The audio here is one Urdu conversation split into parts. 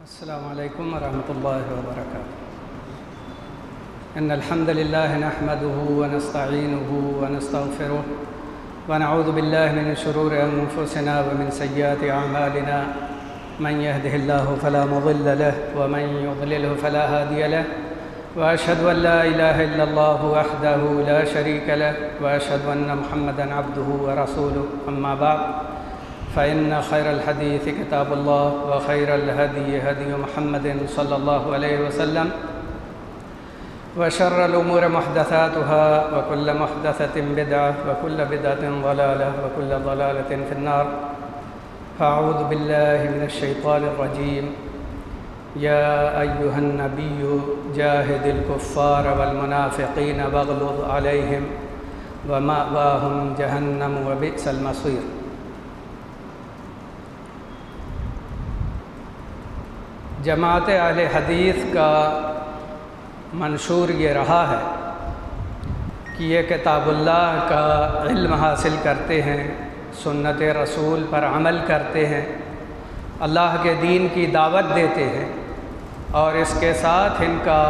السلام علیکم ورحمۃ اللہ وبرکاتہ۔ ان الحمد للہ نحمده ونستعینه ونستغفره ونعوذ باللہ من شرور انفسنا ومن سیئات اعمالنا من يهده الله فلا مضل له ومن يضلله فلا هادي له واشهد ان لا اله الا الله وحده لا شريك له واشهد ان محمدا عبده ورسوله اما بعد فإن خير الحديث كتاب الله وخير الهدي هدي محمد صلى الله عليه وسلم وشر الأمور محدثاتها وكل محدثة بدعة وكل بدعة ضلالة وكل ضلالة في النار فأعوذ بالله من الشيطان الرجيم يا أيها النبي جاهد الكفار والمنافقين واغلظ عليهم ومأواهم جهنم وبئس المصير۔ جماعت اہل حدیث کا منشور یہ رہا ہے کہ یہ کتاب اللہ کا علم حاصل کرتے ہیں، سنت رسول پر عمل کرتے ہیں، اللہ کے دین کی دعوت دیتے ہیں، اور اس کے ساتھ ان کا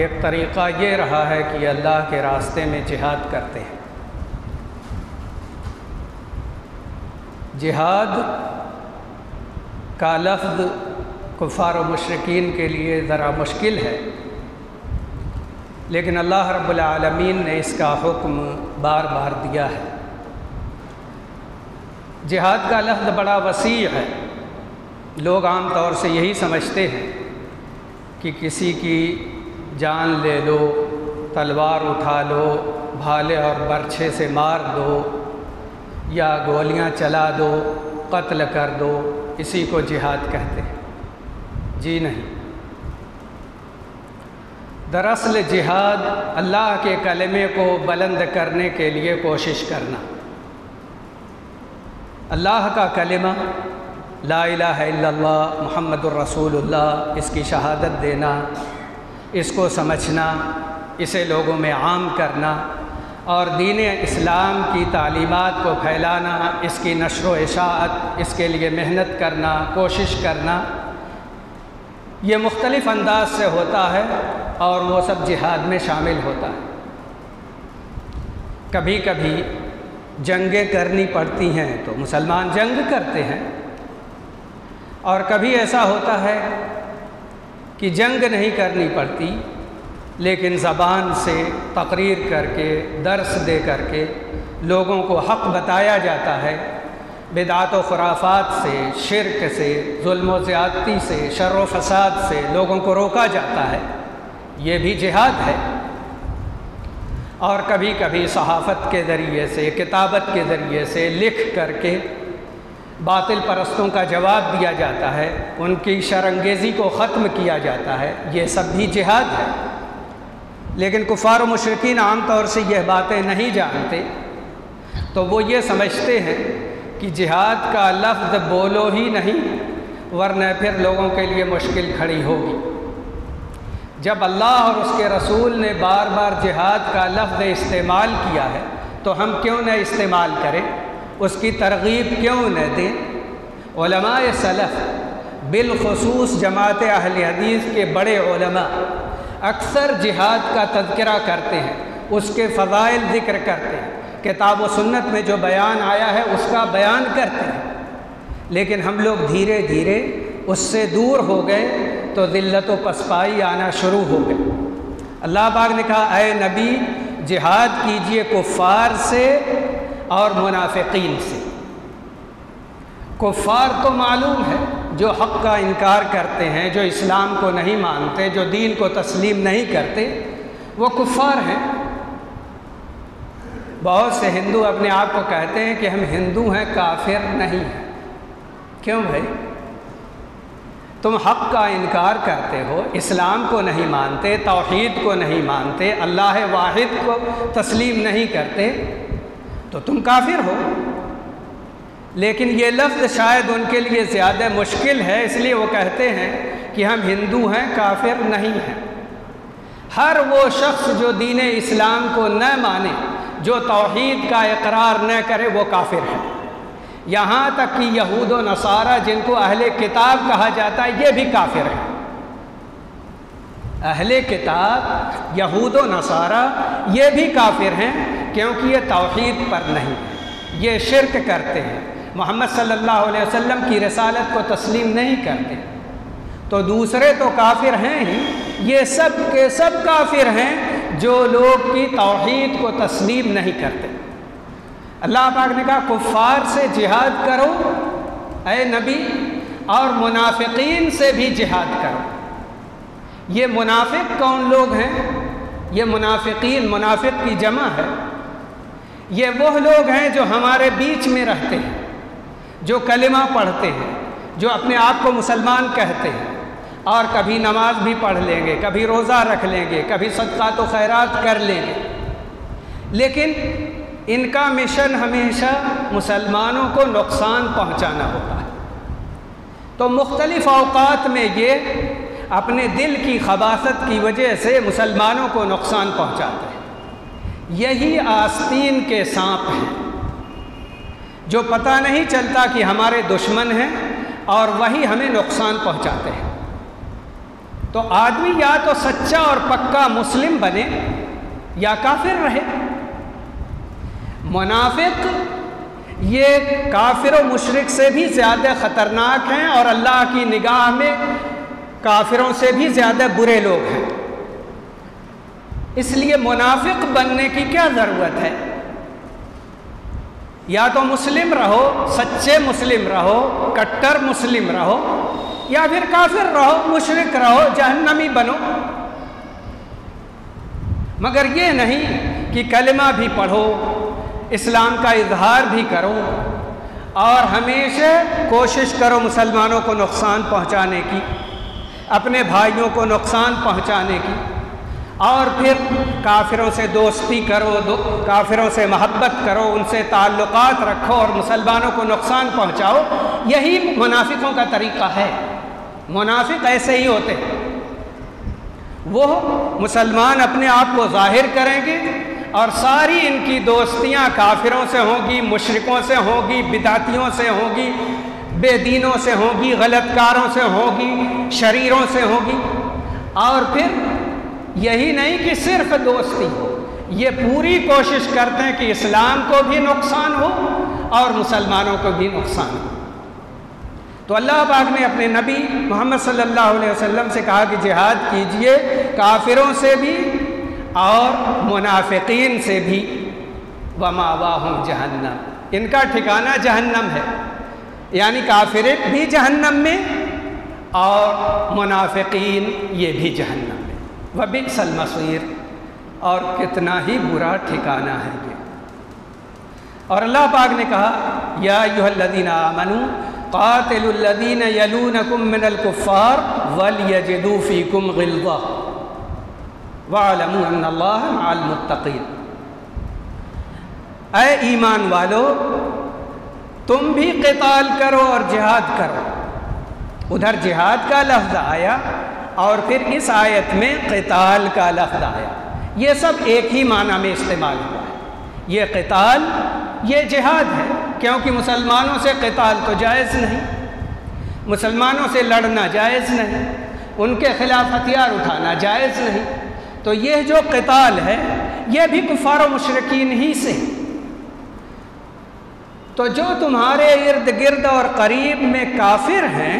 ایک طریقہ یہ رہا ہے کہ اللہ کے راستے میں جہاد کرتے ہیں۔ جہاد کا لفظ کفار و مشرکین کے لیے ذرا مشکل ہے، لیکن اللہ رب العالمین نے اس کا حکم بار بار دیا ہے۔ جہاد کا لفظ بڑا وسیع ہے۔ لوگ عام طور سے یہی سمجھتے ہیں کہ کسی کی جان لے لو، تلوار اٹھا لو، بھالے اور برچھے سے مار دو، یا گولیاں چلا دو، قتل کر دو، اسی کو جہاد کہتے ہیں۔ جی نہیں، دراصل جہاد اللہ کے کلمے کو بلند کرنے کے لیے کوشش کرنا، اللہ کا کلمہ لا الہ الا اللہ محمد الرسول اللہ، اس کی شہادت دینا، اس کو سمجھنا، اسے لوگوں میں عام کرنا اور دین اسلام کی تعلیمات کو پھیلانا، اس کی نشر و اشاعت، اس کے لیے محنت کرنا، کوشش کرنا، یہ مختلف انداز سے ہوتا ہے اور وہ سب جہاد میں شامل ہوتا ہے۔ کبھی کبھی جنگیں کرنی پڑتی ہیں تو مسلمان جنگ کرتے ہیں، اور کبھی ایسا ہوتا ہے کہ جنگ نہیں کرنی پڑتی، لیکن زبان سے تقریر کر کے، درس دے کر کے لوگوں کو حق بتایا جاتا ہے، بدعات و خرافات سے، شرک سے، ظلم و زیادتی سے، شر و فساد سے لوگوں کو روکا جاتا ہے، یہ بھی جہاد ہے۔ اور کبھی کبھی صحافت کے ذریعے سے، کتابت کے ذریعے سے لکھ کر کے باطل پرستوں کا جواب دیا جاتا ہے، ان کی شرانگیزی کو ختم کیا جاتا ہے، یہ سب بھی جہاد ہے۔ لیکن کفار و مشرکین عام طور سے یہ باتیں نہیں جانتے، تو وہ یہ سمجھتے ہیں کہ جہاد کا لفظ بولو ہی نہیں، ورنہ پھر لوگوں کے لیے مشکل کھڑی ہوگی۔ جب اللہ اور اس کے رسول نے بار بار جہاد کا لفظ استعمال کیا ہے تو ہم کیوں نہ استعمال کریں، اس کی ترغیب کیوں نہ دیں؟ علماء سلف، بالخصوص جماعت اہل حدیث کے بڑے علماء اکثر جہاد کا تذکرہ کرتے ہیں، اس کے فضائل ذکر کرتے ہیں، کتاب و سنت میں جو بیان آیا ہے اس کا بیان کرتے ہیں، لیکن ہم لوگ دھیرے دھیرے اس سے دور ہو گئے تو ذلت و پسپائی آنا شروع ہو گئی۔ اللہ پاک نے کہا اے نبی جہاد کیجئے کفار سے اور منافقین سے۔ کفار تو معلوم ہے، جو حق کا انکار کرتے ہیں، جو اسلام کو نہیں مانتے، جو دین کو تسلیم نہیں کرتے، وہ کفار ہیں۔ بہت سے ہندو اپنے آپ کو کہتے ہیں کہ ہم ہندو ہیں، کافر نہیں ہیں۔ کیوں بھائی؟ تم حق کا انکار کرتے ہو، اسلام کو نہیں مانتے، توحید کو نہیں مانتے، اللہ واحد کو تسلیم نہیں کرتے، تو تم کافر ہو۔ لیکن یہ لفظ شاید ان کے لیے زیادہ مشکل ہے، اس لیے وہ کہتے ہیں کہ ہم ہندو ہیں، کافر نہیں ہیں۔ ہر وہ شخص جو دین اسلام کو نہ مانے، جو توحید کا اقرار نہ کرے، وہ کافر ہے۔ یہاں تک کہ یہود و نصارہ جن کو اہل کتاب کہا جاتا ہے یہ بھی کافر ہیں۔ اہل کتاب یہود و نصارہ یہ بھی کافر ہیں، کیونکہ یہ توحید پر نہیں، یہ شرک کرتے ہیں، محمد صلی اللہ علیہ وسلم کی رسالت کو تسلیم نہیں کرتے۔ تو دوسرے تو کافر ہیں ہی، یہ سب کے سب کافر ہیں جو لوگ کی توحید کو تسلیم نہیں کرتے۔ اللہ پاک نے کہا کفار سے جہاد کرو اے نبی، اور منافقین سے بھی جہاد کرو۔ یہ منافق کون لوگ ہیں؟ یہ منافقین، منافق کی جمع ہے۔ یہ وہ لوگ ہیں جو ہمارے بیچ میں رہتے ہیں، جو کلمہ پڑھتے ہیں، جو اپنے آپ کو مسلمان کہتے ہیں، اور کبھی نماز بھی پڑھ لیں گے، کبھی روزہ رکھ لیں گے، کبھی صدقات و خیرات کر لیں گے، لیکن ان کا مشن ہمیشہ مسلمانوں کو نقصان پہنچانا ہوتا ہے۔ تو مختلف اوقات میں یہ اپنے دل کی خباثت کی وجہ سے مسلمانوں کو نقصان پہنچاتے ہیں۔ یہی آستین کے سانپ ہیں جو پتہ نہیں چلتا کہ ہمارے دشمن ہیں، اور وہی ہمیں نقصان پہنچاتے ہیں۔ تو آدمی یا تو سچا اور پکا مسلم بنے یا کافر رہے۔ منافق یہ کافر و مشرک سے بھی زیادہ خطرناک ہیں، اور اللہ کی نگاہ میں کافروں سے بھی زیادہ برے لوگ ہیں۔ اس لیے منافق بننے کی کیا ضرورت ہے؟ یا تو مسلم رہو، سچے مسلم رہو، کٹر مسلم رہو، یا پھر کافر رہو، مشرک رہو، جہنمی بنو۔ مگر یہ نہیں کہ کلمہ بھی پڑھو، اسلام کا اظہار بھی کرو، اور ہمیشہ کوشش کرو مسلمانوں کو نقصان پہنچانے کی، اپنے بھائیوں کو نقصان پہنچانے کی، اور پھر کافروں سے دوستی کرو، کافروں سے محبت کرو، ان سے تعلقات رکھو اور مسلمانوں کو نقصان پہنچاؤ۔ یہی منافقوں کا طریقہ ہے۔ منافق ایسے ہی ہوتے ہیں، وہ مسلمان اپنے آپ کو ظاہر کریں گے، اور ساری ان کی دوستیاں کافروں سے ہوں گی، مشرکوں سے ہوں گی، بدعتیوں سے ہوں گی، بے دینوں سے ہوں گی، غلط کاروں سے ہوں گی، شریروں سے ہوں گی۔ اور پھر یہی نہیں کہ صرف دوستی ہو، یہ پوری کوشش کرتے ہیں کہ اسلام کو بھی نقصان ہو اور مسلمانوں کو بھی نقصان ہو۔ تو اللہ پاک نے اپنے نبی محمد صلی اللہ علیہ وسلم سے کہا کہ جہاد کیجئے کافروں سے بھی اور منافقین سے بھی۔ وَمَأْوَاهُمْ جَهَنَّمْ، ان کا ٹھکانہ جہنم ہے، یعنی کافر بھی جہنم میں اور منافقین یہ بھی جہنم میں۔ وَبِئْسَ الْمَصِيرُ، اور کتنا ہی برا ٹھکانہ ہے یہ۔ اور اللہ پاک نے کہا یا ایھا الذین آمنوا قاتلوا الذین یلونکم من الکفار ولیجدوا فیکم غلظہ وَاعْلَمُوا أَنَّ اللَّهَ مَعَ الْمُتَّقِينَ۔ اے ایمان والو، تم بھی قتال کرو اور جہاد کرو۔ ادھر جہاد کا لفظ آیا اور پھر اس آیت میں قتال کا لفظ آیا، یہ سب ایک ہی معنی میں استعمال ہوا ہے۔ یہ قتال، یہ جہاد ہے، کیونکہ مسلمانوں سے قتال تو جائز نہیں، مسلمانوں سے لڑنا جائز نہیں، ان کے خلاف ہتھیار اٹھانا جائز نہیں۔ تو یہ جو قتال ہے یہ بھی کفار و مشرکین ہی سے۔ تو جو تمہارے ارد گرد اور قریب میں کافر ہیں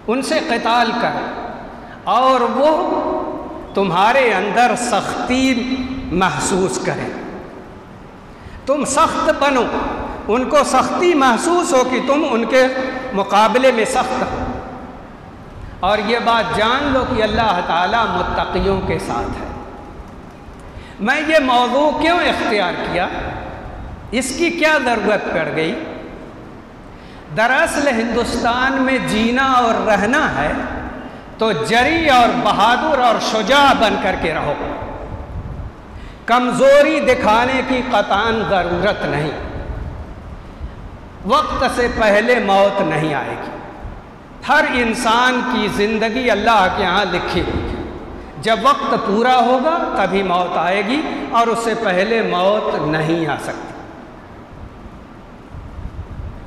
ان سے قتال کرو، اور وہ تمہارے اندر سختی محسوس کریں، تم سخت بنو، ان کو سختی محسوس ہو کہ تم ان کے مقابلے میں سخت ہو۔ اور یہ بات جان لو کہ اللہ تعالیٰ متقیوں کے ساتھ ہے۔ میں یہ موضوع کیوں اختیار کیا، اس کی کیا ضرورت پڑ گئی؟ دراصل ہندوستان میں جینا اور رہنا ہے تو جری اور بہادر اور شجاع بن کر کے رہو، کمزوری دکھانے کی قطعاً ضرورت نہیں۔ وقت سے پہلے موت نہیں آئے گی، ہر انسان کی زندگی اللہ کے ہاں لکھی ہوئی ہے، جب وقت پورا ہوگا تبھی موت آئے گی، اور اس سے پہلے موت نہیں آ سکتی۔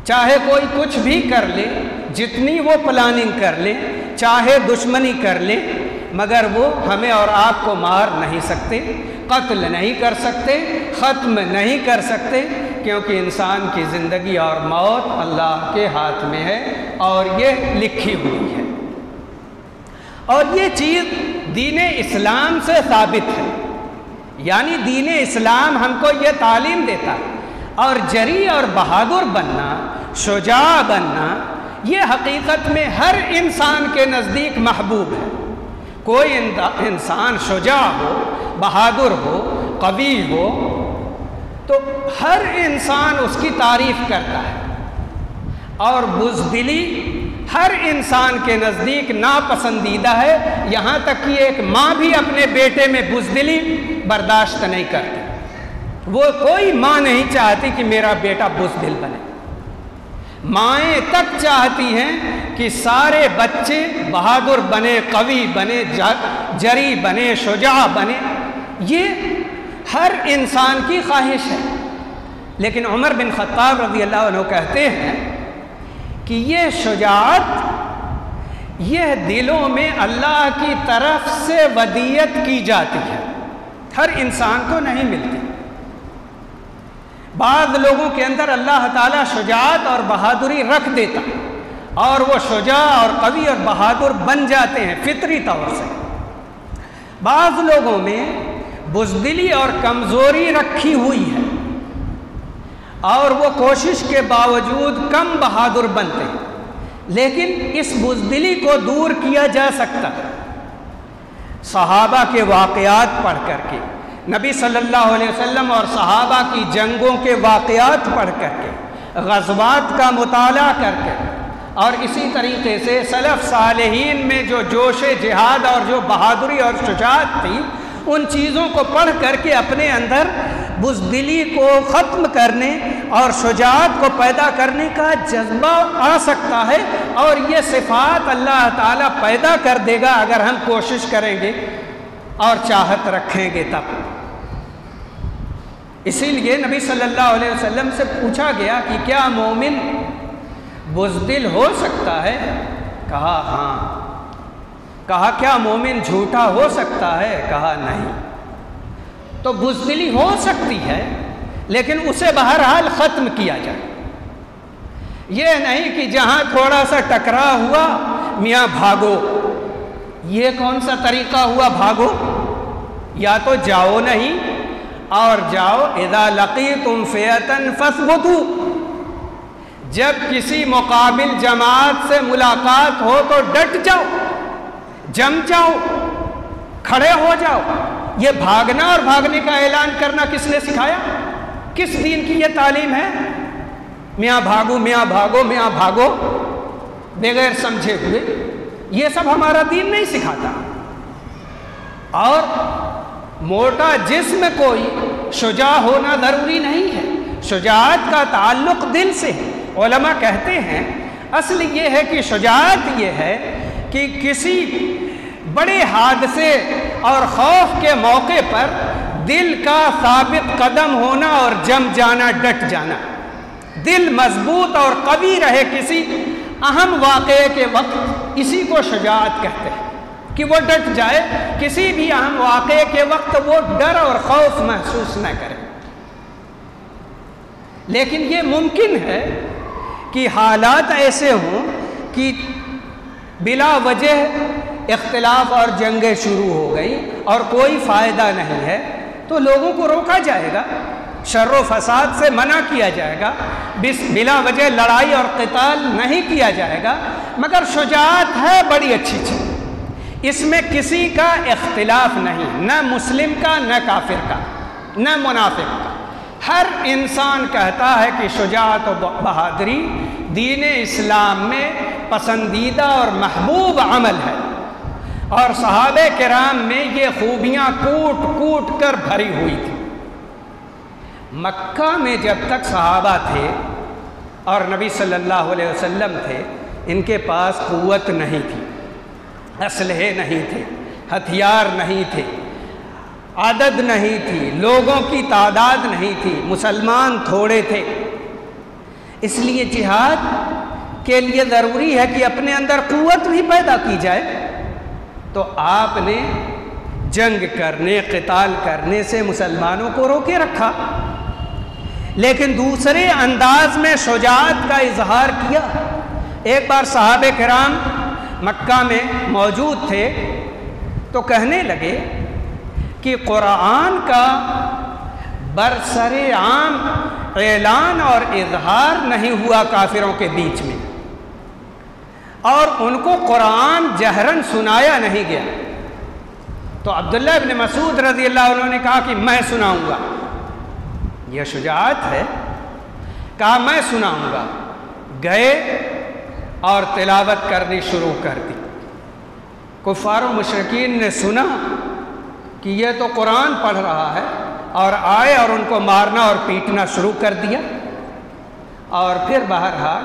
چاہے کوئی کچھ بھی کر لے، جتنی وہ پلاننگ کر لے، چاہے دشمنی کر لے، مگر وہ ہمیں اور آپ کو مار نہیں سکتے، قتل نہیں کر سکتے، ختم نہیں کر سکتے، کیونکہ انسان کی زندگی اور موت اللہ کے ہاتھ میں ہے اور یہ لکھی ہوئی ہے۔ اور یہ چیز دین اسلام سے ثابت ہے، یعنی دین اسلام ہم کو یہ تعلیم دیتا ہے۔ اور جری اور بہادر بننا، شجاع بننا، یہ حقیقت میں ہر انسان کے نزدیک محبوب ہے۔ کوئی انسان شجاع ہو، بہادر ہو، قوی ہو، تو ہر انسان اس کی تعریف کرتا ہے، اور بزدلی ہر انسان کے نزدیک ناپسندیدہ ہے، یہاں تک کہ ایک ماں بھی اپنے بیٹے میں بزدلی برداشت نہیں کرتی۔ وہ کوئی ماں نہیں چاہتی کہ میرا بیٹا بزدل بنے، مائیں تک چاہتی ہیں کہ سارے بچے بہادر بنے، قوی بنے، جری بنے، شجاع بنے، یہ ہر انسان کی خواہش ہے۔ لیکن عمر بن خطاب رضی اللہ عنہ کہتے ہیں کہ یہ شجاعت یہ دلوں میں اللہ کی طرف سے ودیت کی جاتی ہے، ہر انسان کو نہیں ملتی۔ بعض لوگوں کے اندر اللہ تعالیٰ شجاعت اور بہادری رکھ دیتا اور وہ شجاع اور قوی اور بہادر بن جاتے ہیں فطری طور سے۔ بعض لوگوں میں بزدلی اور کمزوری رکھی ہوئی ہے اور وہ کوشش کے باوجود کم بہادر بنتے ہیں، لیکن اس بزدلی کو دور کیا جا سکتا ہے صحابہ کے واقعات پڑھ کر کے، نبی صلی اللہ علیہ وسلم اور صحابہ کی جنگوں کے واقعات پڑھ کر کے، غزوات کا مطالعہ کر کے، اور اسی طریقے سے سلف صالحین میں جو جوش جہاد اور جو بہادری اور شجاعت تھی، ان چیزوں کو پڑھ کر کے اپنے اندر بزدلی کو ختم کرنے اور شجاعت کو پیدا کرنے کا جذبہ آ سکتا ہے، اور یہ صفات اللہ تعالیٰ پیدا کر دے گا اگر ہم کوشش کریں گے اور چاہت رکھیں گے تب۔ اسی لیے نبی صلی اللہ علیہ وسلم سے پوچھا گیا کہ کیا مومن بزدل ہو سکتا ہے؟ کہا ہاں۔ کہا کیا مومن جھوٹا ہو سکتا ہے؟ کہا نہیں۔ تو بزدلی ہو سکتی ہے، لیکن اسے بہرحال ختم کیا جائے۔ یہ نہیں کہ جہاں تھوڑا سا ٹکرا ہوا میاں بھاگو، یہ کون سا طریقہ ہوا بھاگو؟ یا تو جاؤ نہیں، اور جاؤ اذا لقیتم فئۃ فاثبتوا، جب کسی مقابل جماعت سے ملاقات ہو تو ڈٹ جاؤ، جم جاؤ، کھڑے ہو جاؤ۔ یہ بھاگنا اور بھاگنے کا اعلان کرنا کس نے سکھایا؟ کس دین کی یہ تعلیم ہے؟ میاں بھاگو، میاں بھاگو، میاں بھاگو، بغیر سمجھے ہوئے، یہ سب ہمارا دین نہیں سکھاتا۔ اور موٹا جسم کوئی شجاع ہونا ضروری نہیں ہے، شجاعت کا تعلق دل سے ہے۔ علماء کہتے ہیں اصل یہ ہے کہ شجاعت یہ ہے کہ کسی بڑے حادثے اور خوف کے موقع پر دل کا ثابت قدم ہونا اور جم جانا، ڈٹ جانا، دل مضبوط اور قوی رہے کسی اہم واقعے کے وقت، اسی کو شجاعت کہتے ہیں کہ وہ ڈٹ جائے، کسی بھی اہم واقعے کے وقت وہ ڈر اور خوف محسوس نہ کرے۔ لیکن یہ ممکن ہے کہ حالات ایسے ہوں کہ بلا وجہ اختلاف اور جنگیں شروع ہو گئی اور کوئی فائدہ نہیں ہے، تو لوگوں کو روکا جائے گا، شر و فساد سے منع کیا جائے گا، بلا وجہ لڑائی اور قتال نہیں کیا جائے گا۔ مگر شجاعت ہے بڑی اچھی چیز، اس میں کسی کا اختلاف نہیں، نہ مسلم کا، نہ کافر کا، نہ منافق کا۔ ہر انسان کہتا ہے کہ شجاعت و بہادری دین اسلام میں پسندیدہ اور محبوب عمل ہے، اور صحابہ کرام میں یہ خوبیاں کوٹ کوٹ کر بھری ہوئی تھی۔ مکہ میں جب تک صحابہ تھے اور نبی صلی اللہ علیہ وسلم تھے، ان کے پاس قوت نہیں تھی، اسلحے نہیں تھے، ہتھیار نہیں تھے، عدد نہیں تھی، لوگوں کی تعداد نہیں تھی، مسلمان تھوڑے تھے۔ اس لیے جہاد کے لیے ضروری ہے کہ اپنے اندر قوت بھی پیدا کی جائے. تو آپ نے جنگ کرنے قتال کرنے سے مسلمانوں کو روکے رکھا، لیکن دوسرے انداز میں شجاعت کا اظہار کیا. ایک بار صحابہ کرام مکہ میں موجود تھے تو کہنے لگے کہ قرآن کا برسر عام اعلان اور اظہار نہیں ہوا کافروں کے بیچ میں، اور ان کو قرآن جہراً سنایا نہیں گیا. تو عبداللہ ابن مسعود رضی اللہ عنہ نے کہا کہ میں سناؤں گا. یہ شجاعت ہے. کہا میں سناؤں گا. گئے اور تلاوت کرنی شروع کر دی. کفار و مشرکین نے سنا کہ یہ تو قرآن پڑھ رہا ہے، اور آئے اور ان کو مارنا اور پیٹنا شروع کر دیا. اور پھر بہرحال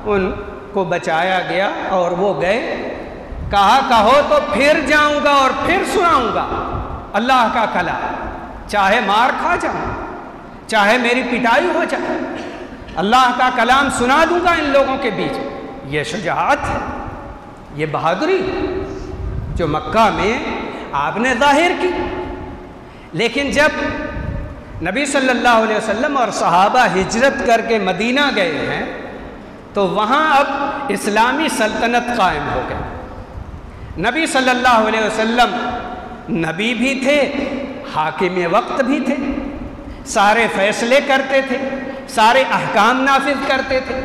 ان کو بچایا گیا اور وہ گئے. کہا کہو تو پھر جاؤں گا اور پھر سناؤں گا اللہ کا کلام، چاہے مار کھا جاؤں، چاہے میری پٹائی ہو جائے، اللہ کا کلام سنا دوں گا ان لوگوں کے بیچ. یہ شجاعت ہے، یہ بہادری جو مکہ میں آپ نے ظاہر کی. لیکن جب نبی صلی اللہ علیہ وسلم اور صحابہ ہجرت کر کے مدینہ گئے ہیں تو وہاں اب اسلامی سلطنت قائم ہو گئی. نبی صلی اللہ علیہ وسلم نبی بھی تھے، حاکم وقت بھی تھے، سارے فیصلے کرتے تھے، سارے احکام نافذ کرتے تھے،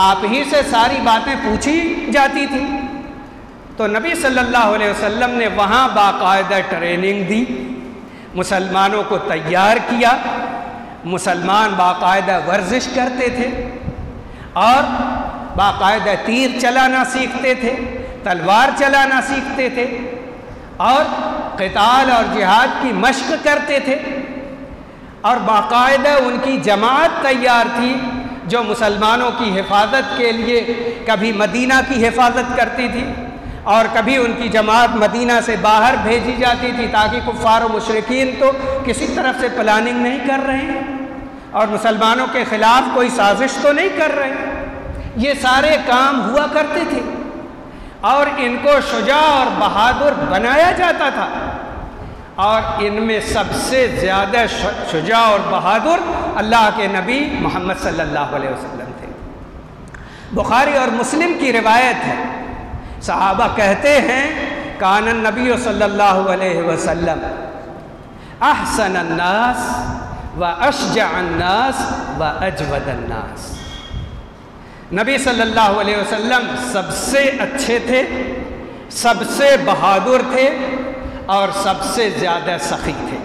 آپ ہی سے ساری باتیں پوچھی جاتی تھیں. تو نبی صلی اللہ علیہ وسلم نے وہاں باقاعدہ ٹریننگ دی، مسلمانوں کو تیار کیا. مسلمان باقاعدہ ورزش کرتے تھے اور باقاعدہ تیر چلانا سیکھتے تھے، تلوار چلانا سیکھتے تھے، اور قتال اور جہاد کی مشق کرتے تھے. اور باقاعدہ ان کی جماعت تیار تھی جو مسلمانوں کی حفاظت کے لیے کبھی مدینہ کی حفاظت کرتی تھی اور کبھی ان کی جماعت مدینہ سے باہر بھیجی جاتی تھی، تاکہ کفار و مشرکین تو کسی طرف سے پلاننگ نہیں کر رہے ہیں اور مسلمانوں کے خلاف کوئی سازش تو نہیں کر رہے ہیں. یہ سارے کام ہوا کرتے تھے اور ان کو شجاع اور بہادر بنایا جاتا تھا. اور ان میں سب سے زیادہ شجاع اور بہادر اللہ کے نبی محمد صلی اللہ علیہ وسلم تھے. بخاری اور مسلم کی روایت ہے، صحابہ کہتے ہیں کان النبی صلی اللہ علیہ وسلم احسن الناس و اشجع الناس و اجود الناس. نبی صلی اللہ علیہ وسلم سب سے اچھے تھے، سب سے بہادر تھے اور سب سے زیادہ سخی تھے.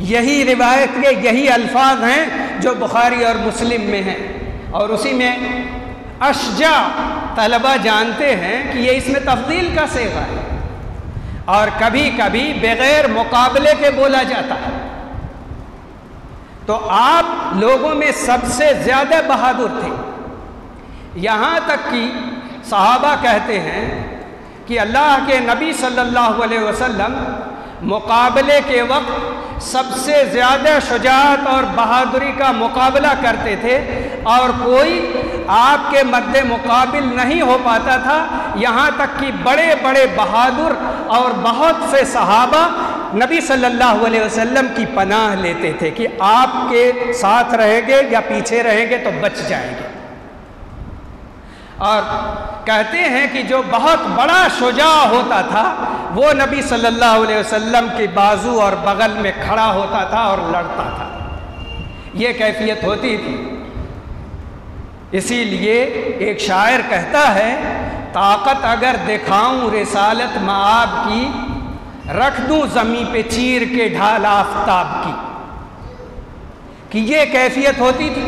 یہی روایت کے یہی الفاظ ہیں جو بخاری اور مسلم میں ہیں. اور اسی میں اشجع طلبہ جانتے ہیں کہ یہ اس میں تفضیل کا صیغہ ہے اور کبھی کبھی بغیر مقابلے کے بولا جاتا ہے. تو آپ لوگوں میں سب سے زیادہ بہادر تھے. یہاں تک کہ صحابہ کہتے ہیں کہ اللہ کے نبی صلی اللہ علیہ وسلم مقابلے کے وقت سب سے زیادہ شجاعت اور بہادری کا مقابلہ کرتے تھے اور کوئی آپ کے مد مقابل نہیں ہو پاتا تھا. یہاں تک کہ بڑے بڑے بہادر اور بہت سے صحابہ نبی صلی اللہ علیہ وسلم کی پناہ لیتے تھے کہ آپ کے ساتھ رہیں گے یا پیچھے رہیں گے تو بچ جائیں گے. اور کہتے ہیں کہ جو بہت بڑا شجاع ہوتا تھا وہ نبی صلی اللہ علیہ وسلم کے بازو اور بغل میں کھڑا ہوتا تھا اور لڑتا تھا. یہ کیفیت ہوتی تھی. اسی لیے ایک شاعر کہتا ہے طاقت اگر دکھاؤں رسالت مآب کی، رکھ دوں زمین پہ چیر کے ڈھال آفتاب کی. کہ یہ کیفیت ہوتی تھی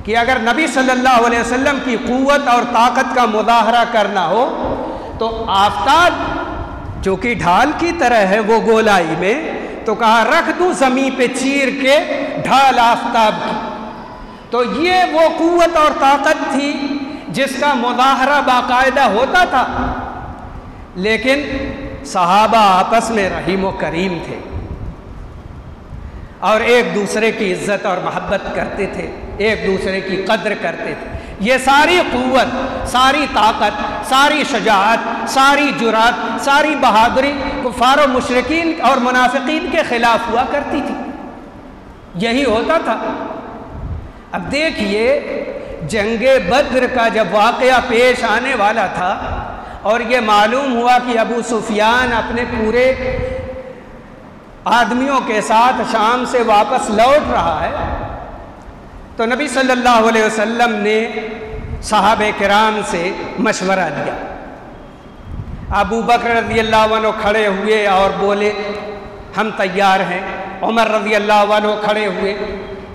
کہ اگر نبی صلی اللہ علیہ وسلم کی قوت اور طاقت کا مظاہرہ کرنا ہو تو آفتاب جو کہ ڈھال کی طرح ہے وہ گولائی میں، تو کہا رکھ دوں زمین پہ چیر کے ڈھال آفتاب کی. تو یہ وہ قوت اور طاقت تھی جس کا مظاہرہ باقاعدہ ہوتا تھا. لیکن صحابہ آپس میں رحیم و کریم تھے اور ایک دوسرے کی عزت اور محبت کرتے تھے، ایک دوسرے کی قدر کرتے تھے۔ یہ ساری قوت، ساری طاقت، ساری شجاعت، ساری جرات، ساری بہادری کفار و مشرکین اور منافقین کے خلاف ہوا کرتی تھی، یہی ہوتا تھا۔ اب دیکھیے جنگ بدر کا جب واقعہ پیش آنے والا تھا اور یہ معلوم ہوا کہ ابو سفیان اپنے پورے آدمیوں کے ساتھ شام سے واپس لوٹ رہا ہے، تو نبی صلی اللہ علیہ وسلم نے صحابہ کرام سے مشورہ لیا۔ ابو بکر رضی اللہ عنہ کھڑے ہوئے اور بولے ہم تیار ہیں، عمر رضی اللہ عنہ کھڑے ہوئے،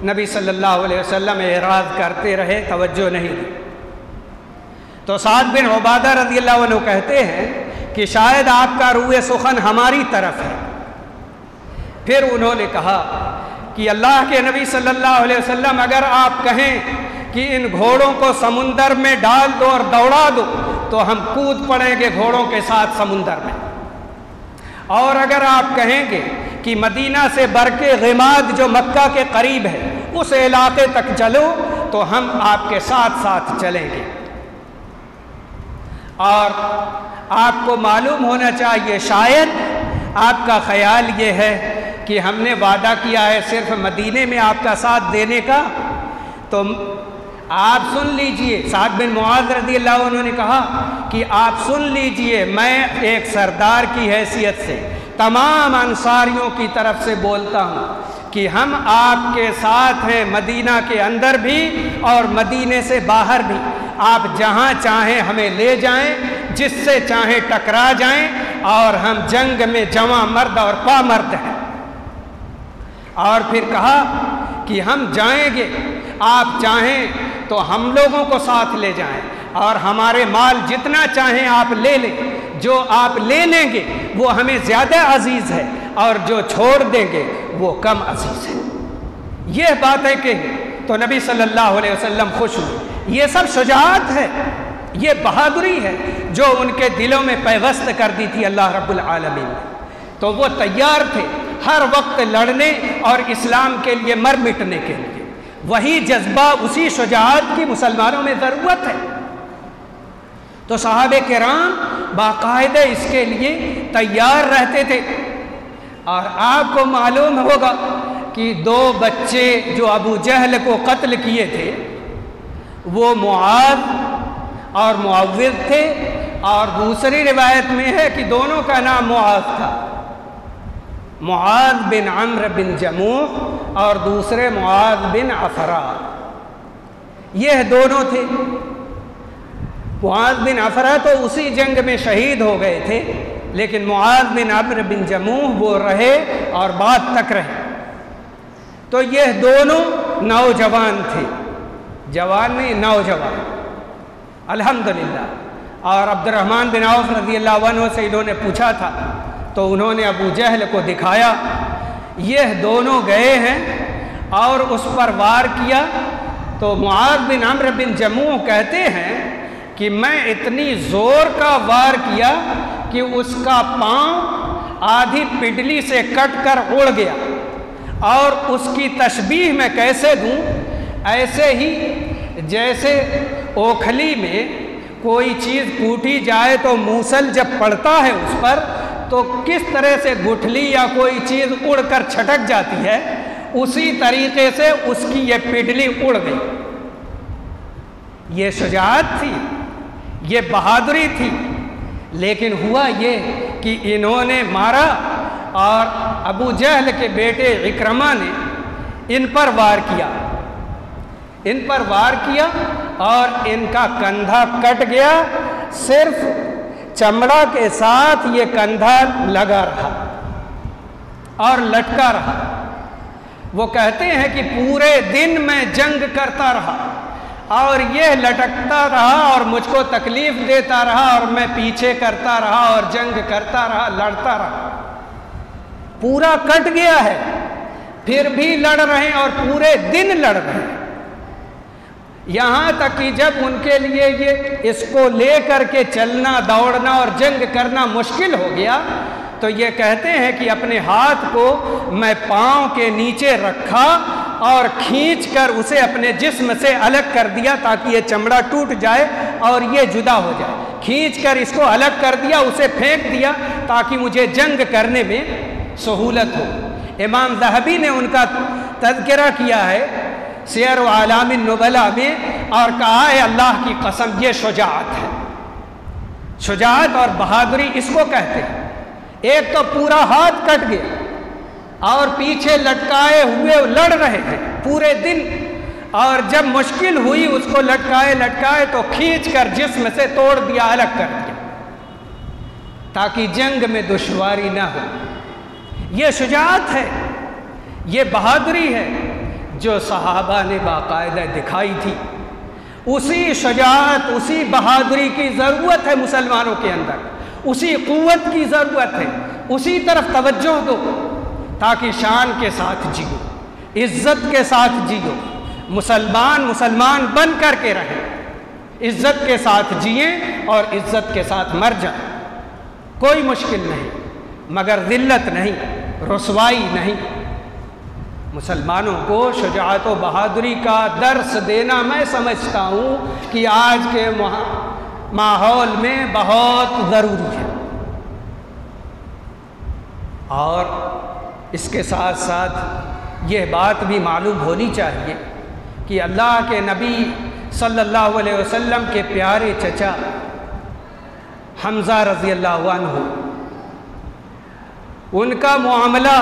نبی صلی اللہ علیہ وسلم اعراض کرتے رہے، توجہ نہیں دی۔ تو سعد بن عبادہ رضی اللہ عنہ کہتے ہیں کہ شاید آپ کا روئے سخن ہماری طرف ہے۔ پھر انہوں نے کہا کہ اللہ کے نبی صلی اللہ علیہ وسلم اگر آپ کہیں کہ ان گھوڑوں کو سمندر میں ڈال دو اور دوڑا دو تو ہم کود پڑیں گے گھوڑوں کے ساتھ سمندر میں، اور اگر آپ کہیں گے کہ مدینہ سے برق غماد جو مکہ کے قریب ہے اس علاقے تک چلو تو ہم آپ کے ساتھ ساتھ چلیں گے۔ اور آپ کو معلوم ہونا چاہیے، شاید آپ کا خیال یہ ہے کہ ہم نے وعدہ کیا ہے صرف مدینے میں آپ کا ساتھ دینے کا، تو آپ سن لیجئے۔ سعد بن معاذ رضی اللہ عنہ نے کہا کہ آپ سن لیجئے، میں ایک سردار کی حیثیت سے تمام انصاریوں کی طرف سے بولتا ہوں کہ ہم آپ کے ساتھ ہیں، مدینہ کے اندر بھی اور مدینے سے باہر بھی۔ آپ جہاں چاہیں ہمیں لے جائیں، جس سے چاہیں ٹکرا جائیں، اور ہم جنگ میں جواں مرد اور پامرد ہیں۔ اور پھر کہا کہ ہم جائیں گے، آپ چاہیں تو ہم لوگوں کو ساتھ لے جائیں، اور ہمارے مال جتنا چاہیں آپ لے لیں، جو آپ لے لیں گے وہ ہمیں زیادہ عزیز ہے، اور جو چھوڑ دیں گے وہ کم عزیز ہے۔ یہ باتیں کہی تو نبی صلی اللہ علیہ وسلم خوش ہوئے۔ یہ سب شجاعت ہے، یہ بہادری ہے جو ان کے دلوں میں پیوست کر دی تھی اللہ رب العالمین نے۔ تو وہ تیار تھے ہر وقت لڑنے اور اسلام کے لیے مر مٹنے کے لیے۔ وہی جذبہ، اسی شجاعت کی مسلمانوں میں ضرورت ہے۔ تو صحابہ کرام باقاعدہ اس کے لیے تیار رہتے تھے۔ اور آپ کو معلوم ہوگا کہ 2 بچے جو ابو جہل کو قتل کیے تھے وہ معاذ اور معوذ تھے، اور دوسری روایت میں ہے کہ دونوں کا نام معاذ تھا، معاذ بن عمرو بن جموح اور دوسرے معاذ بن عفرا۔ یہ دونوں تھے۔ معاذ بن عفرا تو اسی جنگ میں شہید ہو گئے تھے، لیکن معاذ بن عمرو بن جموح وہ رہے اور بعد تک رہے۔ تو یہ دونوں نوجوان تھے، جوان نہیں نوجوان، الحمدللہ۔ اور عبد الرحمن بن عوف رضی اللہ عنہ سے انہوں نے پوچھا تھا تو انہوں نے ابو جہل کو دکھایا، یہ دونوں گئے ہیں اور اس پر وار کیا۔ تو معاذ بن عمرو بن جموح کہتے ہیں کہ میں اتنی زور کا وار کیا کہ اس کا پاؤں آدھی پڈلی سے کٹ کر اڑ گیا۔ اور اس کی تشبیہ میں کیسے دوں، ایسے ہی جیسے اوکھلی میں کوئی چیز کوٹی جائے تو موسل جب پڑتا ہے اس پر تو کس طرح سے گٹھلی یا کوئی چیز اڑ کر چھٹک جاتی ہے، اسی طریقے سے اس کی یہ پڈلی اڑ گئی۔ یہ شجاعت تھی، یہ بہادری تھی۔ لیکن ہوا یہ کہ انہوں نے مارا اور ابو جہل کے بیٹے اکرمہ نے ان پر وار کیا، ان پر وار کیا اور ان کا کندھا کٹ گیا، صرف چمڑا کے ساتھ یہ کندھا لگا رہا اور لٹکا رہا۔ وہ کہتے ہیں کہ پورے دن میں جنگ کرتا رہا اور یہ لٹکتا رہا اور مجھ کو تکلیف دیتا رہا اور میں پیچھے کرتا رہا اور جنگ کرتا رہا، لڑتا رہا۔ پورا کٹ گیا ہے پھر بھی لڑ رہے ہیں اور پورے دن لڑ رہے ہیں، یہاں تک کہ جب ان کے لیے یہ اس کو لے کر کے چلنا، دوڑنا اور جنگ کرنا مشکل ہو گیا تو یہ کہتے ہیں کہ اپنے ہاتھ کو میں پاؤں کے نیچے رکھا اور کھینچ کر اسے اپنے جسم سے الگ کر دیا تاکہ یہ چمڑا ٹوٹ جائے اور یہ جدا ہو جائے. کھینچ کر اس کو الگ کر دیا, اسے پھینک دیا تاکہ مجھے جنگ کرنے میں سہولت ہو. امام ذہبی نے ان کا تذکرہ کیا ہے سیر و اعلام النبلاء میں اور کہا ہے اللہ کی قسم یہ شجاعت ہے. شجاعت اور بہادری اس کو کہتے ہیں. ایک تو پورا ہاتھ کٹ گیا اور پیچھے لٹکائے ہوئے لڑ رہے تھے پورے دن, اور جب مشکل ہوئی اس کو لٹکائے تو کھینچ کر جسم سے توڑ دیا, الگ کر دیا تاکہ جنگ میں دشواری نہ ہو. یہ شجاعت ہے, یہ بہادری ہے جو صحابہ نے باقاعدہ دکھائی تھی. اسی شجاعت, اسی بہادری کی ضرورت ہے مسلمانوں کے اندر, اسی قوت کی ضرورت ہے. اسی طرف توجہ دو تاکہ شان کے ساتھ جیو, عزت کے ساتھ جیو. مسلمان بن کر کے رہیں, عزت کے ساتھ جئیں اور عزت کے ساتھ مر جائیں. کوئی مشکل نہیں مگر ذلت نہیں, رسوائی نہیں. مسلمانوں کو شجاعت و بہادری کا درس دینا میں سمجھتا ہوں کہ آج کے ماحول میں بہت ضروری ہے. اور اس کے ساتھ ساتھ یہ بات بھی معلوم ہونی چاہیے کہ اللہ کے نبی صلی اللہ علیہ وسلم کے پیارے چچا حمزہ رضی اللہ عنہ, ان کا معاملہ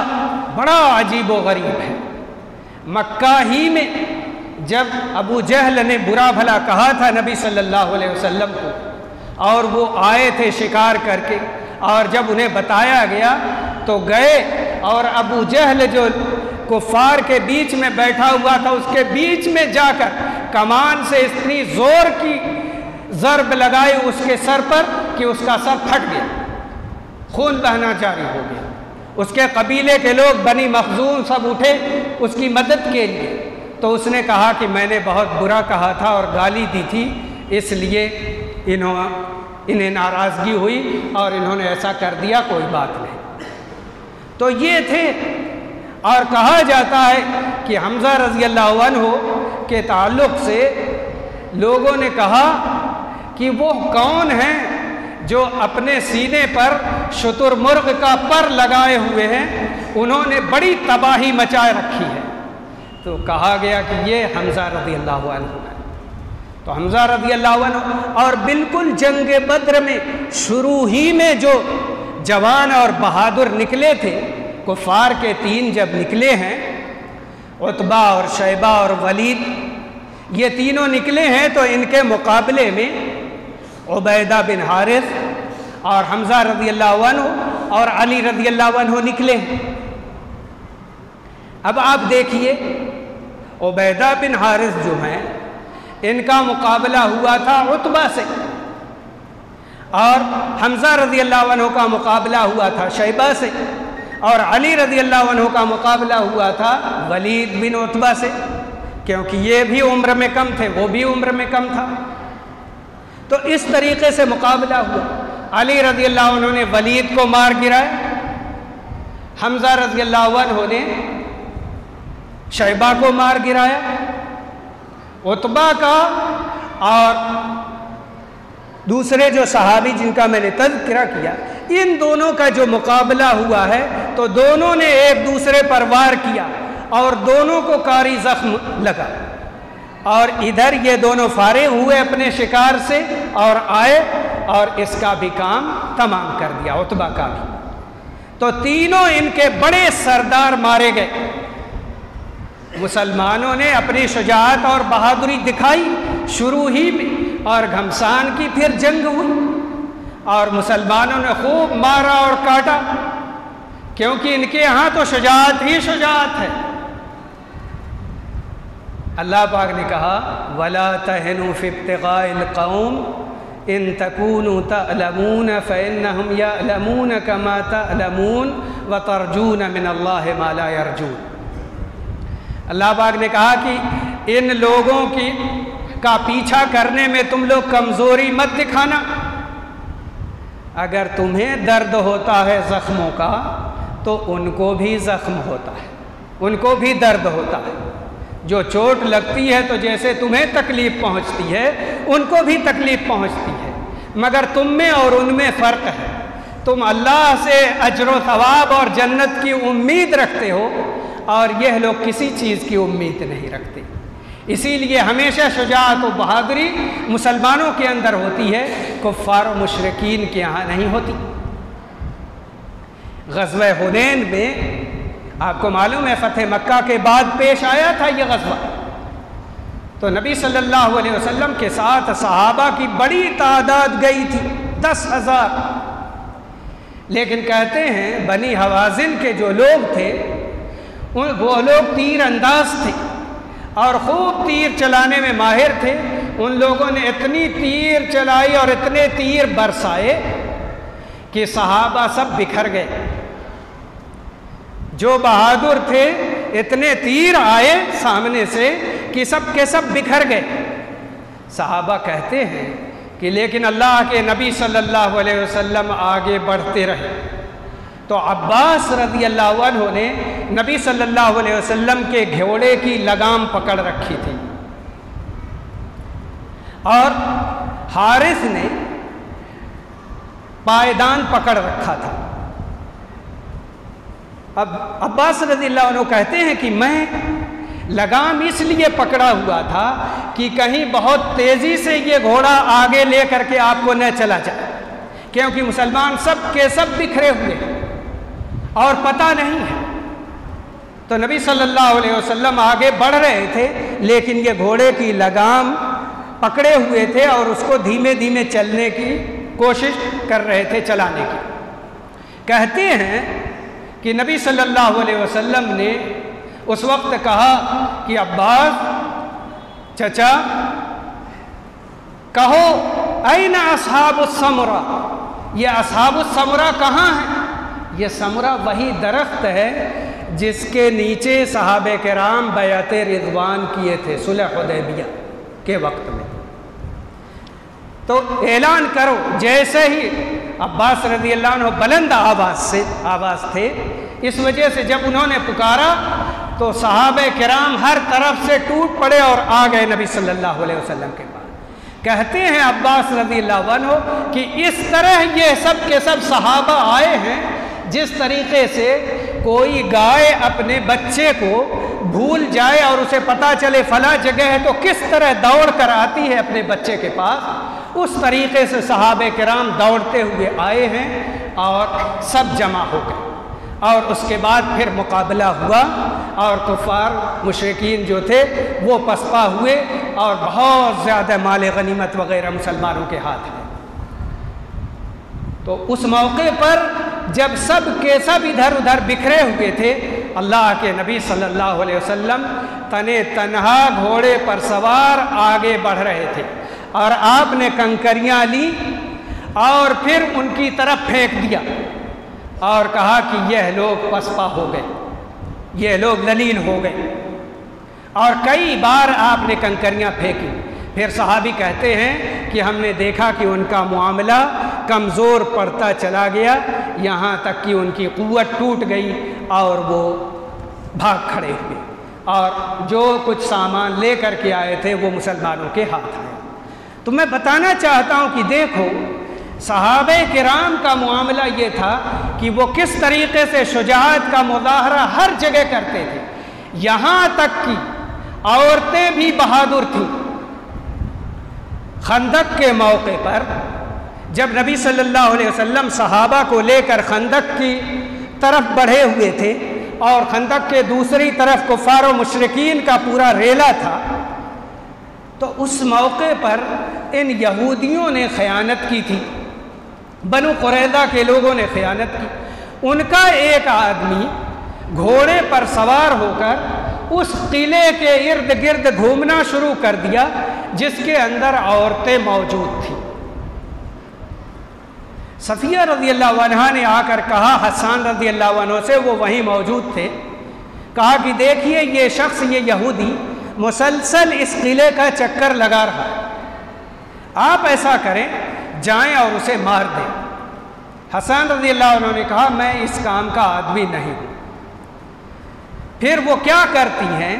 بڑا عجیب و غریب ہے. مکہ ہی میں جب ابو جہل نے برا بھلا کہا تھا نبی صلی اللہ علیہ وسلم کو, اور وہ آئے تھے شکار کر کے, اور جب انہیں بتایا گیا تو گئے اور ابو جہل جو کفار کے بیچ میں بیٹھا ہوا تھا اس کے بیچ میں جا کر کمان سے اتنی زور کی ضرب لگائی اس کے سر پر کہ اس کا سر پھٹ گیا, خون بہنا جاری ہو گیا. اس کے قبیلے کے لوگ بنی مخزوم سب اٹھے اس کی مدد کے لیے, تو اس نے کہا کہ میں نے بہت برا کہا تھا اور گالی دی تھی, اس لیے انہیں ناراضگی ہوئی اور انہوں نے ایسا کر دیا, کوئی بات نہیں. تو یہ تھے. اور کہا جاتا ہے کہ حمزہ رضی اللہ عنہ کے تعلق سے لوگوں نے کہا کہ وہ کون ہیں جو اپنے سینے پر شتر مرغ کا پر لگائے ہوئے ہیں, انہوں نے بڑی تباہی مچائے رکھی ہے. تو کہا گیا کہ یہ حمزہ رضی اللہ عنہ ہے. تو حمزہ رضی اللہ عنہ, اور بالکل جنگ بدر میں شروع ہی میں جو جوان اور بہادر نکلے تھے, کفار کے 3 جب نکلے ہیں, عتبہ اور شیبہ اور ولید, یہ تینوں نکلے ہیں, تو ان کے مقابلے میں عبیدہ بن حارث اور حمزہ رضی اللہ عنہ اور علی رضی اللہ عنہ نکلے ہیں. اب آپ دیکھیے عبیدہ بن حارث جو ہیں ان کا مقابلہ ہوا تھا عتبہ سے, اور حمزہ رضی اللہ عنہ کا مقابلہ ہوا تھا شیبہ سے, اور علی رضی اللہ عنہ کا مقابلہ ہوا تھا ولید بن عتبہ سے, کیونکہ یہ بھی عمر میں کم تھے, وہ بھی عمر میں کم تھا. تو اس طریقے سے مقابلہ ہوا. علی رضی اللہ عنہ نے ولید کو مار گرایا, حمزہ رضی اللہ عنہ نے شیبہ کو مار گرایا. عتبہ کا اور دوسرے جو صحابی جن کا میں نے تذکرہ کیا, ان دونوں کا جو مقابلہ ہوا ہے تو دونوں نے ایک دوسرے پر وار کیا اور دونوں کو کاری زخم لگا, اور ادھر یہ دونوں فارغ ہوئے اپنے شکار سے اور آئے اور اس کا بھی کام تمام کر دیا, عتبہ کا بھی. تو تینوں ان کے بڑے سردار مارے گئے. مسلمانوں نے اپنی شجاعت اور بہادری دکھائی شروع ہی میں, اور گھمسان کی پھر جنگ ہوئی, اور مسلمانوں نے خوب مارا اور کاٹا, کیونکہ ان کے یہاں تو شجاعت ہی شجاعت ہے. اللہ پاک نے کہا وَلَا تَهِنُوا فِي ابْتِغَاءِ الْقَوْمِ إِن تَكُونُوا تَأْلَمُونَ فَإِنَّهُمْ يَأْلَمُونَ كَمَا تَأْلَمُونَ وَتَرْجُونَ مِنَ اللَّهِ مَا لَا يَرْجُونَ. اللہ پاک نے کہا کہ ان لوگوں کا پیچھا کرنے میں تم لوگ کمزوری مت دکھانا. اگر تمہیں درد ہوتا ہے زخموں کا تو ان کو بھی زخم ہوتا ہے, ان کو بھی درد ہوتا ہے. جو چوٹ لگتی ہے تو جیسے تمہیں تکلیف پہنچتی ہے ان کو بھی تکلیف پہنچتی ہے، مگر تم میں اور ان میں فرق ہے، تم اللہ سے اجر و ثواب اور جنت کی امید رکھتے ہو اور یہ لوگ کسی چیز کی امید نہیں رکھتے۔ اسی لیے ہمیشہ شجاعت و بہادری مسلمانوں کے اندر ہوتی ہے، کفار و مشرکین کے یہاں نہیں ہوتی۔ غزوہ حنین میں آپ کو معلوم ہے فتح مکہ کے بعد پیش آیا تھا یہ غزوہ، تو نبی صلی اللہ علیہ وسلم کے ساتھ صحابہ کی بڑی تعداد گئی تھی، 10,000، لیکن کہتے ہیں بنی حوازن کے جو لوگ تھے وہ لوگ تیر انداز تھے اور خوب تیر چلانے میں ماہر تھے۔ ان لوگوں نے اتنی تیر چلائی اور اتنے تیر برسائے کہ صحابہ سب بکھر گئے۔ جو بہادر تھے اتنے تیر آئے سامنے سے کہ سب کے سب بکھر گئے۔ صحابہ کہتے ہیں کہ لیکن اللہ کے نبی صلی اللہ علیہ وسلم آگے بڑھتے رہے، تو عباس رضی اللہ عنہ نے نبی صلی اللہ علیہ وسلم کے گھوڑے کی لگام پکڑ رکھی تھی اور حارث نے پائیدان پکڑ رکھا تھا۔ اب عباس رضی اللہ عنہ کہتے ہیں کہ میں لگام اس لیے پکڑا ہوا تھا کہ کہیں بہت تیزی سے یہ گھوڑا آگے لے کر کے آپ کو نہ چلا جائے، کیونکہ مسلمان سب کے سب بکھرے ہوئے ہیں اور پتہ نہیں ہے۔ تو نبی صلی اللہ علیہ وسلم آگے بڑھ رہے تھے لیکن یہ گھوڑے کی لگام پکڑے ہوئے تھے اور اس کو دھیمے دھیمے چلنے کی کوشش کر رہے تھے، چلانے کی۔ کہتے ہیں کہ نبی صلی اللہ علیہ وسلم نے اس وقت کہا کہ عباس چچا کہو این اصحاب السمرہ، یہ اصحاب السمرہ کہاں ہیں؟ یہ سمرہ وہی درخت ہے جس کے نیچے صحابہ کرام بیعت رضوان کیے تھے صلح حدیبیہ کے وقت میں۔ تو اعلان کرو۔ جیسے ہی عباس رضی اللہ عنہ بلند آواز تھے، اس وجہ سے جب انہوں نے پکارا تو صحابہ کرام ہر طرف سے ٹوٹ پڑے اور آ گئے نبی صلی اللہ علیہ وسلم کے پاس۔ کہتے ہیں عباس رضی اللہ عنہ کہ اس طرح یہ سب کے سب صحابہ آئے ہیں جس طریقے سے کوئی گائے اپنے بچے کو بھول جائے اور اسے پتہ چلے فلاں جگہ ہے تو کس طرح دوڑ کر آتی ہے اپنے بچے کے پاس، اس طریقے سے صحابہ کرام دوڑتے ہوئے آئے ہیں اور سب جمع ہو گئے۔ اور اس کے بعد پھر مقابلہ ہوا اور کفار مشرکین جو تھے وہ پسپا ہوئے اور بہت زیادہ مال غنیمت وغیرہ مسلمانوں کے ہاتھ ہے۔ تو اس موقع پر جب سب کے سب ادھر ادھر بکھرے ہوئے تھے، اللہ کے نبی صلی اللہ علیہ وسلم تنے تنہا گھوڑے پر سوار آگے بڑھ رہے تھے اور آپ نے کنکریاں لی اور پھر ان کی طرف پھینک دیا اور کہا کہ یہ لوگ پسپا ہو گئے، یہ لوگ ذلیل ہو گئے، اور کئی بار آپ نے کنکریاں پھینکی۔ پھر صحابی کہتے ہیں کہ ہم نے دیکھا کہ ان کا معاملہ کمزور پڑتا چلا گیا، یہاں تک کہ ان کی قوت ٹوٹ گئی اور وہ بھاگ کھڑے ہوئے اور جو کچھ سامان لے کر کے آئے تھے وہ مسلمانوں کے ہاتھ آئے۔ تو میں بتانا چاہتا ہوں کہ دیکھو صحابہ کرام کا معاملہ یہ تھا کہ وہ کس طریقے سے شجاعت کا مظاہرہ ہر جگہ کرتے تھے، یہاں تک کہ عورتیں بھی بہادر تھیں۔ خندق کے موقع پر جب نبی صلی اللہ علیہ وسلم صحابہ کو لے کر خندق کی طرف بڑھے ہوئے تھے اور خندق کے دوسری طرف کفار و مشرکین کا پورا ریلا تھا، تو اس موقع پر ان یہودیوں نے خیانت کی تھی، بنو قریظہ کے لوگوں نے خیانت کی۔ ان کا ایک آدمی گھوڑے پر سوار ہو کر اس قلعے کے ارد گرد گھومنا شروع کر دیا جس کے اندر عورتیں موجود تھیں۔ صفیہ رضی اللہ عنہا نے آ کر کہا حسان رضی اللہ عنہ سے، وہ وہیں موجود تھے، کہا کہ دیکھیے یہ شخص، یہ یہودی مسلسل اس قلعے کا چکر لگا رہا ہے، آپ ایسا کریں جائیں اور اسے مار دیں۔ حسان رضی اللہ عنہ نے کہا میں اس کام کا آدمی نہیں ہوں۔ پھر وہ کیا کرتی ہیں،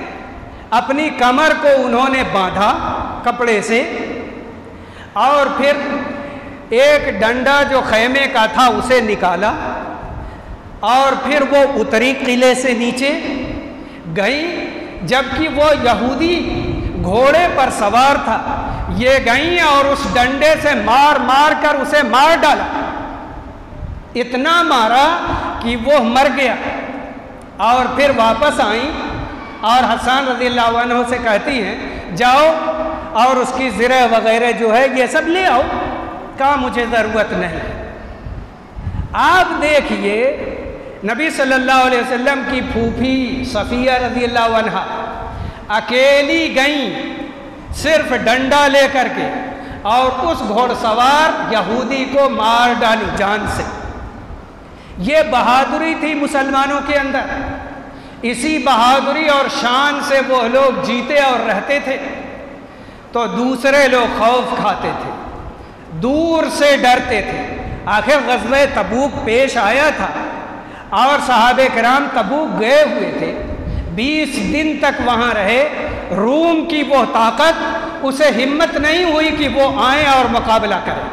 اپنی کمر کو انہوں نے باندھا کپڑے سے، اور پھر ایک ڈنڈا جو خیمے کا تھا اسے نکالا، اور پھر وہ اتری قلعے سے نیچے گئیں، جبکہ وہ یہودی گھوڑے پر سوار تھا، یہ گئیں اور اس ڈنڈے سے مار مار کر اسے مار ڈالا، اتنا مارا کہ وہ مر گیا، اور پھر واپس آئیں اور حسان رضی اللہ عنہ سے کہتی ہیں جاؤ اور اس کی زرہ وغیرہ جو ہے یہ سب لے آؤ، کہا مجھے ضرورت نہیں۔ آپ دیکھیے نبی صلی اللہ علیہ وسلم کی پھوپھی صفیہ رضی اللہ عنہ اکیلی گئیں صرف ڈنڈا لے کر کے، اور اس گھوڑ سوار یہودی کو مار ڈالی جان سے۔ یہ بہادری تھی مسلمانوں کے اندر، اسی بہادری اور شان سے وہ لوگ جیتے اور رہتے تھے، تو دوسرے لوگ خوف کھاتے تھے، دور سے ڈرتے تھے۔ آخر غزوہ تبوک پیش آیا تھا اور صحابہ کرام تبوک گئے ہوئے تھے، 20 دن تک وہاں رہے، روم کی وہ طاقت اسے ہمت نہیں ہوئی کہ وہ آئیں اور مقابلہ کریں۔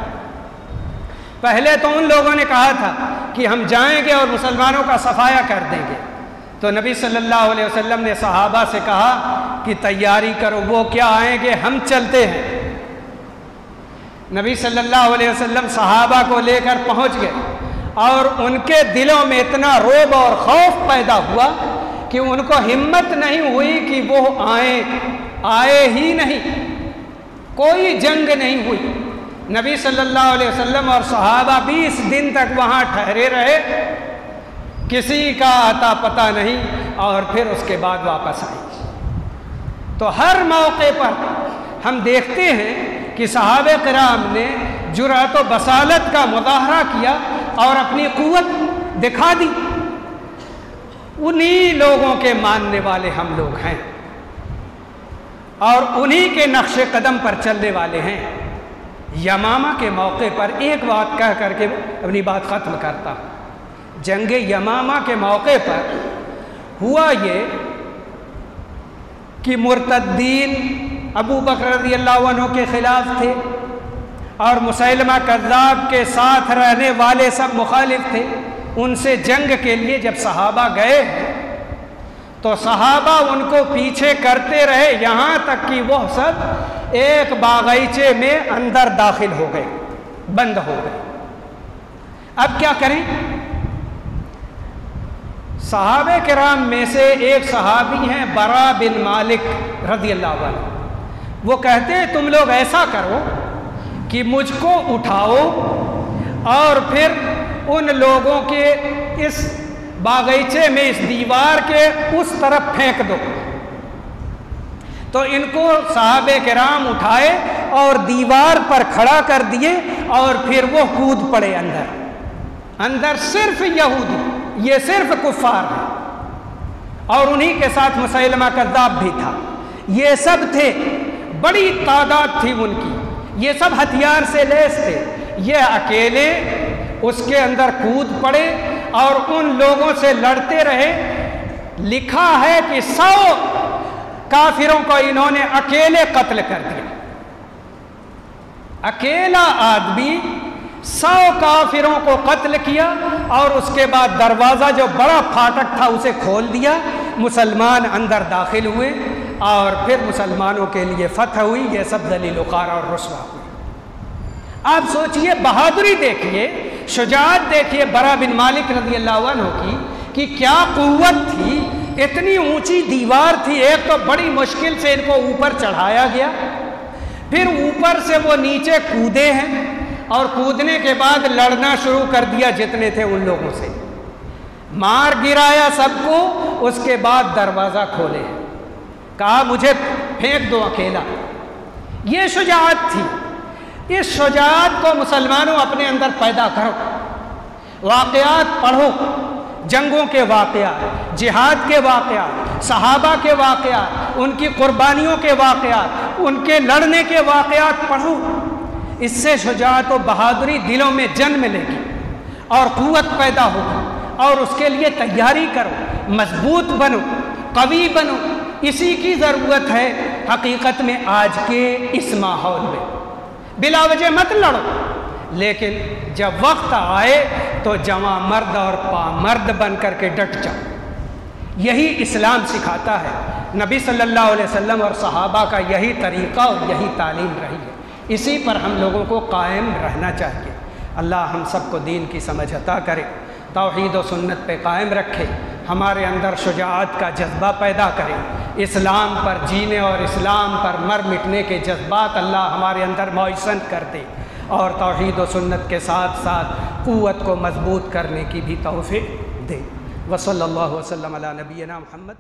پہلے تو ان لوگوں نے کہا تھا کہ ہم جائیں گے اور مسلمانوں کا صفایا کر دیں گے، تو نبی صلی اللہ علیہ وسلم نے صحابہ سے کہا کہ تیاری کرو، وہ کیا آئیں گے، ہم چلتے ہیں۔ نبی صلی اللہ علیہ وسلم صحابہ کو لے کر پہنچ گئے، اور ان کے دلوں میں اتنا رعب اور خوف پیدا ہوا کہ ان کو ہمت نہیں ہوئی کہ وہ آئے ہی نہیں، کوئی جنگ نہیں ہوئی۔ نبی صلی اللہ علیہ وسلم اور صحابہ 20 دن تک وہاں ٹھہرے رہے، کسی کا آتا پتہ نہیں، اور پھر اس کے بعد واپس آئے۔ تو ہر موقع پر ہم دیکھتے ہیں کہ صحابہ کرام نے جرأت و بصالت کا مظاہرہ کیا اور اپنی قوت دکھا دی۔ انہی لوگوں کے ماننے والے ہم لوگ ہیں، اور انہی کے نقش قدم پر چلنے والے ہیں۔ یمامہ کے موقع پر ایک بات کہہ کر کے اپنی بات ختم کرتا ہوں۔ جنگ یمامہ کے موقع پر ہوا یہ کہ مرتدین ابو بکر رضی اللہ عنہ کے خلاف تھے، اور مسیلمہ کذاب کے ساتھ رہنے والے سب مخالف تھے۔ ان سے جنگ کے لیے جب صحابہ گئے تو صحابہ ان کو پیچھے کرتے رہے، یہاں تک کہ وہ سب ایک باغیچے میں اندر داخل ہو گئے، بند ہو گئے۔ اب کیا کریں؟ صحابہ کرام میں سے ایک صحابی ہیں برا بن مالک رضی اللہ عنہ، وہ کہتے ہیں تم لوگ ایسا کرو کہ مجھ کو اٹھاؤ اور پھر ان لوگوں کے اس باغیچے میں اس دیوار کے اس طرف پھینک دو۔ تو ان کو صحابہ کرام اٹھائے اور دیوار پر کھڑا کر دیے، اور پھر وہ کود پڑے اندر صرف یہودی، یہ صرف کفار ہیں، اور انہی کے ساتھ مسیلمہ کذاب بھی تھا، یہ سب تھے، بڑی تعداد تھی ان کی، یہ سب ہتھیار سے لیس تھے، یہ اکیلے اس کے اندر کود پڑے اور ان لوگوں سے لڑتے رہے۔ لکھا ہے کہ 100 کافروں کو انہوں نے اکیلے قتل کر دیا، اکیلا آدمی 100 کافروں کو قتل کیا، اور اس کے بعد دروازہ جو بڑا پھاٹک تھا اسے کھول دیا، مسلمان اندر داخل ہوئے، اور پھر مسلمانوں کے لیے فتح ہوئی۔ یہ سب ذلیل و خوار اور رسوا ہوئی۔ آپ سوچئے، بہادری دیکھیے، شجاعت دیکھیے برا بن مالک رضی اللہ عنہ کی کہ کیا قوت تھی، اتنی اونچی دیوار تھی، ایک تو بڑی مشکل سے ان کو اوپر چڑھایا گیا، پھر اوپر سے وہ نیچے کودے ہیں، اور کودنے کے بعد لڑنا شروع کر دیا جتنے تھے ان لوگوں سے، مار گرایا سب کو، اس کے بعد دروازہ کھولے، کہا مجھے پھینک دو اکیلا۔ یہ شجاعت تھی۔ اس شجاعت کو مسلمانوں اپنے اندر پیدا کرو، واقعات پڑھو، جنگوں کے واقعات، جہاد کے واقعات، صحابہ کے واقعات، ان کی قربانیوں کے واقعات، ان کے لڑنے کے واقعات پڑھو۔ اس سے شجاعت و بہادری دلوں میں جنم لے گی اور قوت پیدا ہوگی، اور اس کے لیے تیاری کرو، مضبوط بنو، قوی بنو، اسی کی ضرورت ہے حقیقت میں آج کے اس ماحول میں۔ بلا وجہ مت لڑو، لیکن جب وقت آئے تو جواں مرد اور پامرد بن کر کے ڈٹ جاؤ۔ یہی اسلام سکھاتا ہے، نبی صلی اللہ علیہ وسلم اور صحابہ کا یہی طریقہ اور یہی تعلیم رہی ہے، اسی پر ہم لوگوں کو قائم رہنا چاہیے۔ اللہ ہم سب کو دین کی سمجھ عطا کرے، توحید و سنت پہ قائم رکھے، ہمارے اندر شجاعت کا جذبہ پیدا کرے، اسلام پر جینے اور اسلام پر مر مٹنے کے جذبات اللہ ہمارے اندر میسر کر دے، اور توحید و سنت کے ساتھ ساتھ قوت کو مضبوط کرنے کی بھی توفیق دے۔ وصلی اللہ وسلم علی نبینا محمد۔